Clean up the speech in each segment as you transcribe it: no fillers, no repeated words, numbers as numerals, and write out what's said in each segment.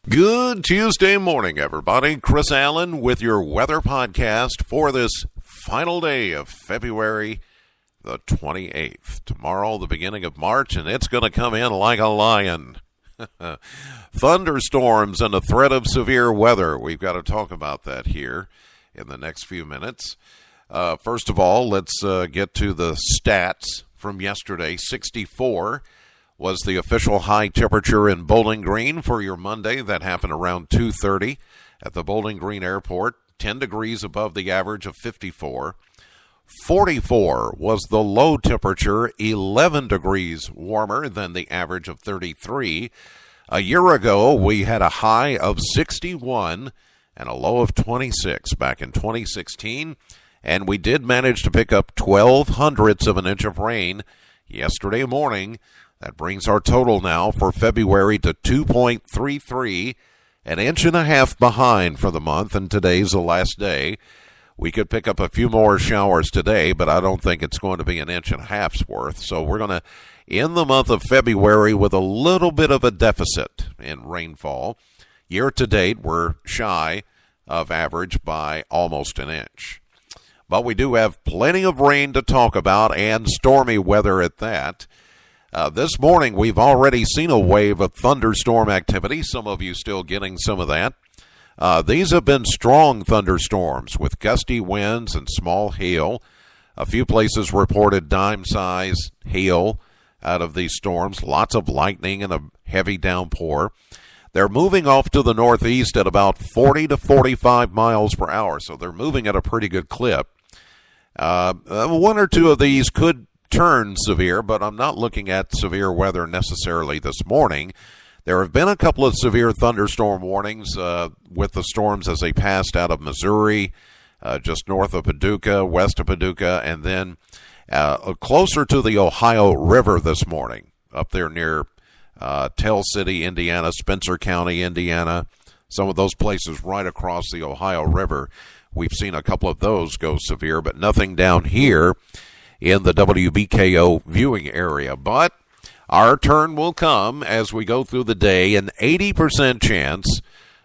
Good Tuesday morning, everybody. Chris Allen with your weather podcast for this final day of February the 28th. Tomorrow, the beginning of March, and it's going to come in like a lion. Thunderstorms and a threat of severe weather. We've got to talk about that here in the next few minutes. First of all, let's get to the stats from yesterday. 64 was the official high temperature in Bowling Green for your Monday. That happened around 2:30 at the Bowling Green Airport, 10 degrees above the average of 54. 44 was the low temperature, 11 degrees warmer than the average of 33. A year ago, we had a high of 61 and a low of 26 back in 2016, and we did manage to pick up 0.12 of an inch of rain yesterday morning. That brings our total now for February to 2.33, an inch and a half behind for the month, and today's the last day. We could pick up a few more showers today, but I don't think it's going to be an inch and a half's worth. So we're going to end the month of February with a little bit of a deficit in rainfall. Year to date, we're shy of average by almost an inch. But we do have plenty of rain to talk about and stormy weather at that. This morning, we've already seen a wave of thunderstorm activity. Some of you still getting some of that. These have been strong thunderstorms with gusty winds and small hail. A few places reported dime-size hail out of these storms. Lots of lightning and a heavy downpour. They're moving off to the northeast at about 40 to 45 miles per hour, so they're moving at a pretty good clip. One or two of these could turn severe, but I'm not looking at severe weather necessarily this morning. There have been a couple of severe thunderstorm warnings with the storms as they passed out of Missouri, just north of Paducah, west of Paducah, and then closer to the Ohio River this morning, up there near Tell City, Indiana, Spencer County, Indiana, some of those places right across the Ohio River. We've seen a couple of those go severe, but nothing down here in the WBKO viewing area. But our turn will come as we go through the day. An 80% chance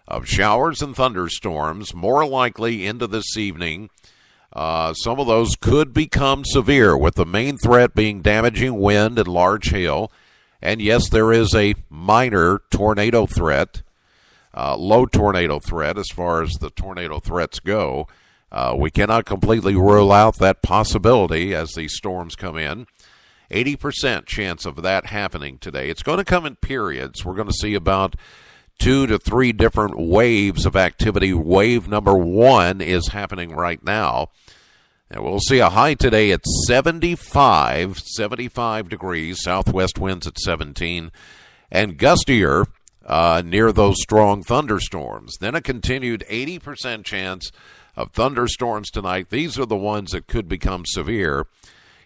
of showers and thunderstorms, more likely into this evening. Some of those could become severe, with the main threat being damaging wind and large hail. And yes, there is a minor tornado threat, low tornado threat as far as the tornado threats go. We cannot completely rule out that possibility as these storms come in. 80% chance of that happening today. It's going to come in periods. We're going to see about 2 to 3 different waves of activity. Wave number 1 is happening right now. And we'll see a high today at 75 degrees, southwest winds at 17, and gustier near those strong thunderstorms. Then a continued 80% chance of thunderstorms tonight. These are the ones that could become severe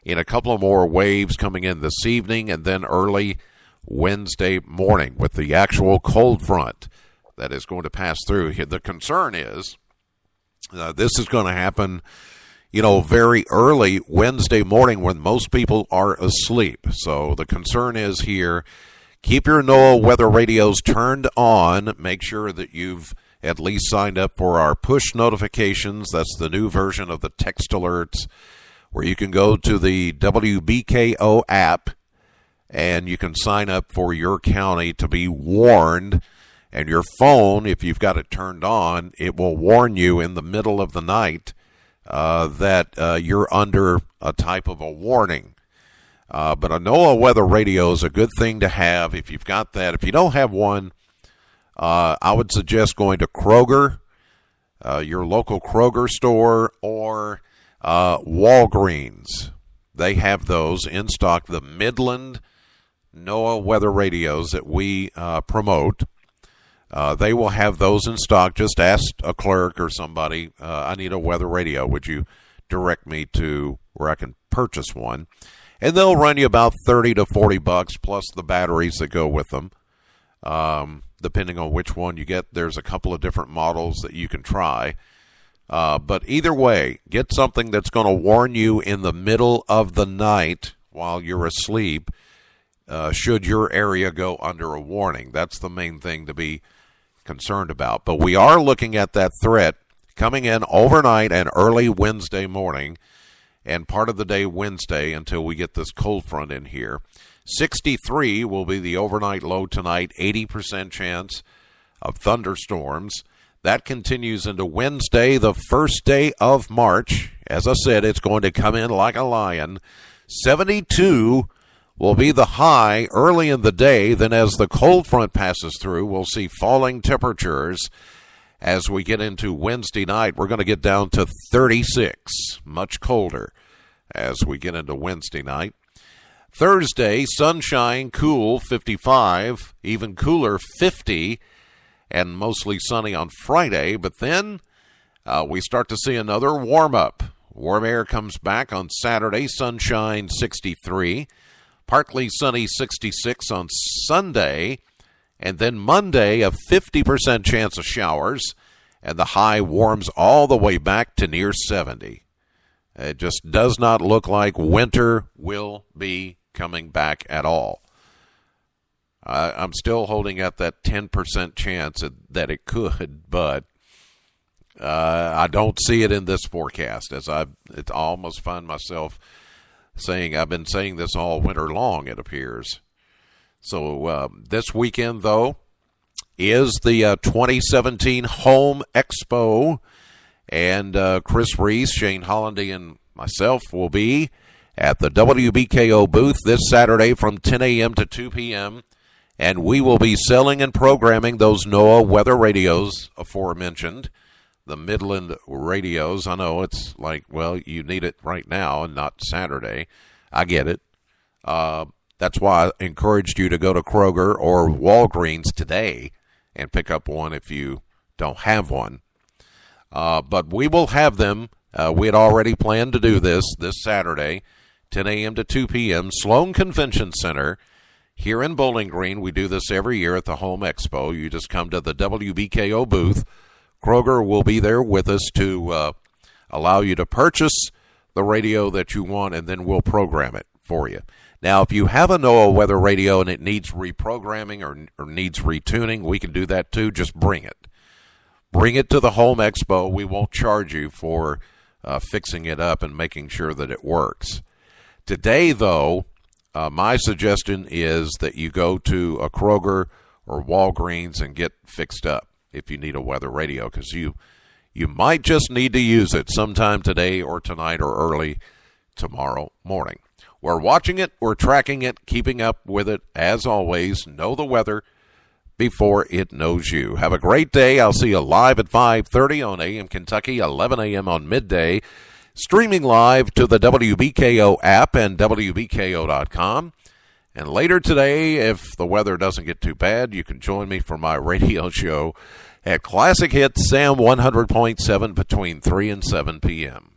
in a couple of more waves coming in this evening and then early Wednesday morning with the actual cold front that is going to pass through. The concern is this is going to happen, very early Wednesday morning when most people are asleep. So the concern is here, keep your NOAA weather radios turned on. Make sure that you've at least signed up for our push notifications. That's the new version of the text alerts, where you can go to the WBKO app and you can sign up for your county to be warned. And your phone, if you've got it turned on, it will warn you in the middle of the night that you're under a type of a warning. But a NOAA weather radio is a good thing to have if you've got that. If you don't have one, I would suggest going to Kroger, your local Kroger store, or Walgreens. They have those in stock, the Midland NOAA weather radios that we promote. They will have those in stock. Just ask a clerk or somebody, I need a weather radio. Would you direct me to where I can purchase one? And they'll run you about $30 to $40 plus the batteries that go with them. Depending on which one you get, there's a couple of different models that you can try. But either way, get something that's going to warn you in the middle of the night while you're asleep, should your area go under a warning. That's the main thing to be concerned about. But we are looking at that threat coming in overnight and early Wednesday morning and part of the day Wednesday until we get this cold front in here. 63 will be the overnight low tonight, 80% chance of thunderstorms. That continues into Wednesday, the first day of March. As I said, it's going to come in like a lion. 72 will be the high early in the day. Then as the cold front passes through, we'll see falling temperatures. As we get into Wednesday night, we're going to get down to 36, much colder as we get into Wednesday night. Thursday, sunshine, cool, 55, even cooler, 50, and mostly sunny on Friday. But then we start to see another warm-up. Warm air comes back on Saturday, sunshine, 63, partly sunny, 66 on Sunday, and then Monday, a 50% chance of showers, and the high warms all the way back to near 70. It just does not look like winter will be coming back at all. I'm still holding at that 10% chance that it could, but I don't see it in this forecast. I almost find myself saying, I've been saying this all winter long, it appears. So this weekend, though, is the 2017 Home Expo, and Chris Reese, Shane Hollandy, and myself will be at the WBKO booth this Saturday from 10 a.m. to 2 p.m., and we will be selling and programming those NOAA weather radios aforementioned, the Midland radios. I know it's like, well, you need it right now and not Saturday. I get it. That's why I encouraged you to go to Kroger or Walgreens today and pick up one if you don't have one. But we will have them. We had already planned to do this Saturday, 10 a.m. to 2 p.m., Sloan Convention Center here in Bowling Green. We do this every year at the Home Expo. You just come to the WBKO booth. Kroger will be there with us to allow you to purchase the radio that you want, and then we'll program it for you. Now, if you have a NOAA weather radio and it needs reprogramming or needs retuning, we can do that too. Just bring it. Bring it to the Home Expo. We won't charge you for fixing it up and making sure that it works. Today, though, my suggestion is that you go to a Kroger or Walgreens and get fixed up if you need a weather radio, because you might just need to use it sometime today or tonight or early tomorrow morning. We're watching it, we're tracking it, keeping up with it. As always, know the weather before it knows you. Have a great day. I'll see you live at 5:30 on AM Kentucky, 11 a.m. on midday, streaming live to the WBKO app and WBKO.com. And later today, if the weather doesn't get too bad, you can join me for my radio show at Classic Hits Sam 100.7 between 3 and 7 p.m.